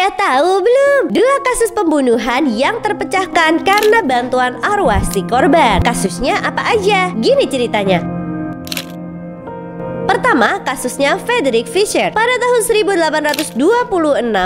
Udah tahu belum? Dua kasus pembunuhan yang terpecahkan karena bantuan arwah si korban. Kasusnya apa aja? Gini ceritanya. Pertama, kasusnya Frederick Fisher. Pada tahun 1826,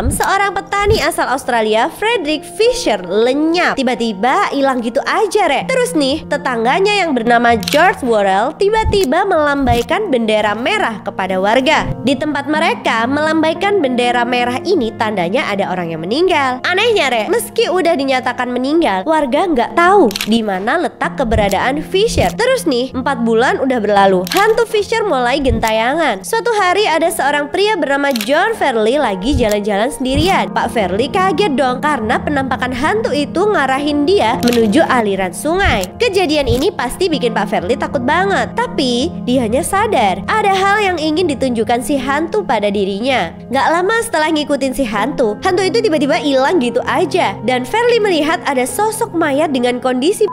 seorang petani asal Australia, Frederick Fisher, lenyap. Tiba-tiba hilang gitu aja, Rek. Terus nih, tetangganya yang bernama George Worrell tiba-tiba melambaikan bendera merah kepada warga. Di tempat mereka melambaikan bendera merah ini tandanya ada orang yang meninggal. Anehnya, Rek, meski udah dinyatakan meninggal, warga nggak tahu di mana letak keberadaan Fisher. Terus nih, 4 bulan udah berlalu. Hantu Fisher mulai gentayangan. Suatu hari ada seorang pria bernama John Fairley lagi jalan-jalan sendirian. Pak Fairley kaget dong karena penampakan hantu itu ngarahin dia menuju aliran sungai. Kejadian ini pasti bikin Pak Fairley takut banget. Tapi dianya sadar ada hal yang ingin ditunjukkan si hantu pada dirinya. Gak lama setelah ngikutin si hantu itu tiba-tiba hilang gitu aja. Dan Fairley melihat ada sosok mayat dengan kondisi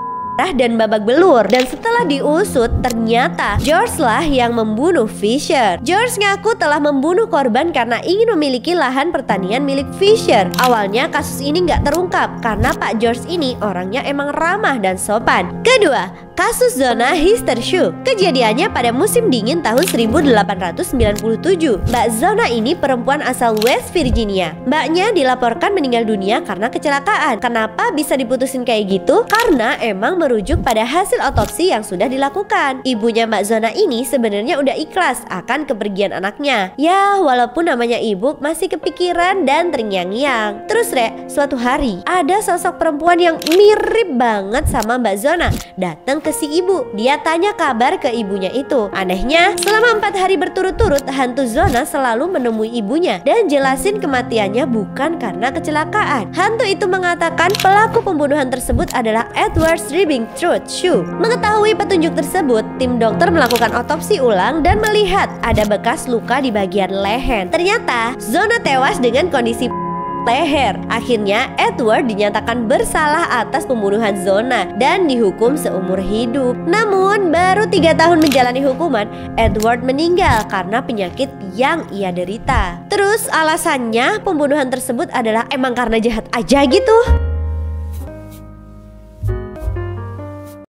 dan babak belur. Dan setelah diusut, ternyata George lah yang membunuh Fisher. George ngaku telah membunuh korban karena ingin memiliki lahan pertanian milik Fisher. Awalnya kasus ini nggak terungkap karena Pak George ini orangnya emang ramah dan sopan. Kedua, kasus Zona Histershoe. Kejadiannya pada musim dingin tahun 1897. Mbak Zona ini perempuan asal West Virginia. Mbaknya dilaporkan meninggal dunia karena kecelakaan. Kenapa bisa diputusin kayak gitu? Karena emang merujuk pada hasil otopsi yang sudah dilakukan. Ibunya Mbak Zona ini sebenarnya udah ikhlas akan kepergian anaknya. Ya, walaupun namanya ibu masih kepikiran dan terngiang-ngiang. Terus, Rek, suatu hari ada sosok perempuan yang mirip banget sama Mbak Zona datang ke si ibu. Dia tanya kabar ke ibunya itu. Anehnya, selama 4 hari berturut-turut hantu Zona selalu menemui ibunya dan jelasin kematiannya bukan karena kecelakaan. Hantu itu mengatakan pelaku pembunuhan tersebut adalah Edward Shoe. Mengetahui petunjuk tersebut, tim dokter melakukan otopsi ulang dan melihat ada bekas luka di bagian leher. Ternyata Zona tewas dengan kondisi leher. Akhirnya Edward dinyatakan bersalah atas pembunuhan Zona dan dihukum seumur hidup. Namun baru 3 tahun menjalani hukuman, Edward meninggal karena penyakit yang ia derita. Terus alasannya pembunuhan tersebut adalah emang karena jahat aja gitu.